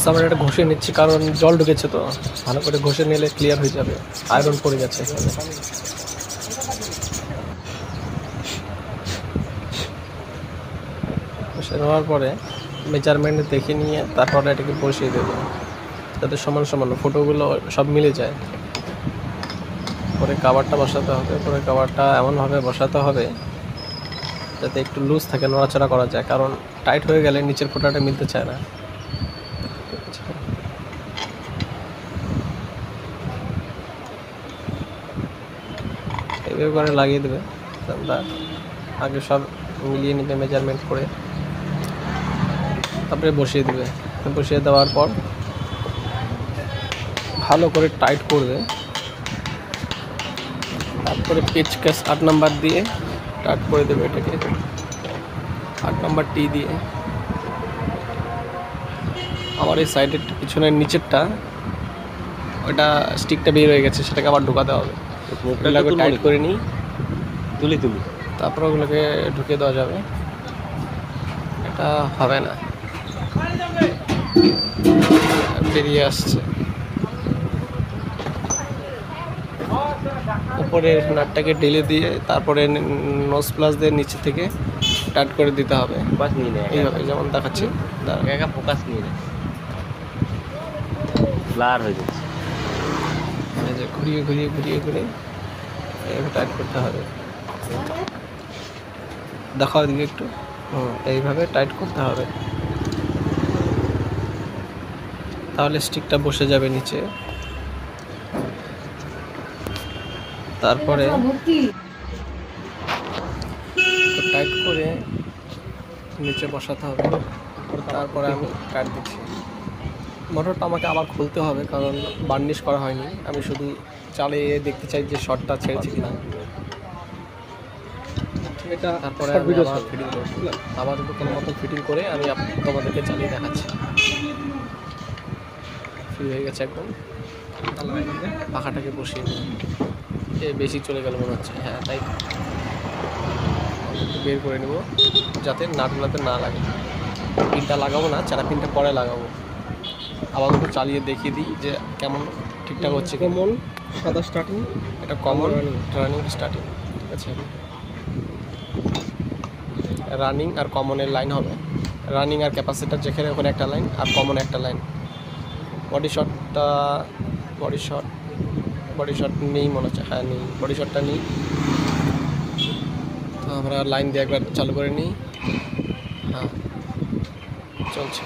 সামনে এটা ঘষে নিচ্ছি কারণ জল ঢুকেছে, তো ভালো করে ঘষে নিলে ক্লিয়ার হয়ে যাবে। আয়রন পড়ে গেছে এখানে। ঘষে নেওয়ার পরে মেজারমেন্ট দেখে নিয়ে তারপরে এটাকে বসিয়ে দেবো, যাতে সমান সমান ফোটোগুলো সব মিলে যায়। পরে কাভারটা বসাতে হবে। পরে কাভারটা এমনভাবে বসাতে হবে যাতে একটু লুজ থাকে, নড়াচড়া করা যায়, কারণ টাইট হয়ে গেলে নিচের ফোটাটা মিলতে চায় না। এইভাবে করে লাগিয়ে দেবে। তোমরা আগে সব মিলিয়ে নেবে মেজারমেন্ট করে, তারপরে বসিয়ে দেবে। বসিয়ে দেওয়ার পর ভালো করে টাইট করবে। তারপরে পেচকাস 8 নাম্বার দিয়ে টাইট করে দেবে এটাকে, 8 নাম্বার টি দিয়ে। আমার এই সাইডের পিছনের নিচেরটা ওইটা স্টিকটা বের হয়ে গেছে, সেটাকে আবার ঢোকাতে হবে। ওগুলোকে টাইট করে নিই, তুলি তারপর ওগুলোকে ঢুকিয়ে দেওয়া যাবে। এটা হবে না, বেরিয়ে আসছে। উপরের নাটটাকে ঢেলে দিয়ে তারপরে নোজ প্লাস দিয়ে নিচে থেকে টাইট করে দিতে হবে। এইভাবে যেমন দেখাচ্ছি, ফোকাস নিয়ে নেয়, ব্লার হয়ে যাচ্ছে। এই যে ঘুরিয়ে ঘুরিয়ে ঘুরিয়ে ঘুরিয়ে এইভাবে টাইট করতে হবে। দেখাও দিকে একটু, এইভাবে টাইট করতে হবে, তাহলে স্টিকটা বসে যাবে নিচে। তারপরে টাইট করে নিচে বসাতে হবে। তারপরে আমি টাইট দিচ্ছি। মোটরটা আমাকে আবার খুলতে হবে কারণ বার্নিশ করা হয়নি। আমি শুধু চালিয়ে দেখতে চাই যে শর্টটা ছেড়েছে কিনা। তারপরে আমি আবার ফিটিং করব। আবার কোনো মতো ফিটিং করে আমি তোমাদেরকে চালিয়ে দেখাচ্ছি। ফ্রি হয়ে গেছে একদম। পাখাটাকে বসিয়ে নিই। বেশি চলে গেল মনে হচ্ছে, হ্যাঁ তাই বের করে নেব যাতে নাটগুলোতে না লাগে। পিনটা লাগাবো না, চারা পিনটা পরে লাগাবো। আবার একটু চালিয়ে দেখিয়ে দিই যে কেমন ঠিকঠাক হচ্ছে। কমন সাদা স্টার্টিং, এটা কমন রানিং স্টার্টিং, ঠিক আছে। রানিং আর কমনের লাইন হবে। রানিং আর ক্যাপাসিটার যেখানে ওখানে একটা লাইন, আর কমন একটা লাইন। বডি শট নেই মনে হচ্ছে, হ্যাঁ নেই, বডি শটটা নেই। তো আমরা লাইন দিয়ে একবার চালু করে নিই। হ্যাঁ চলছে।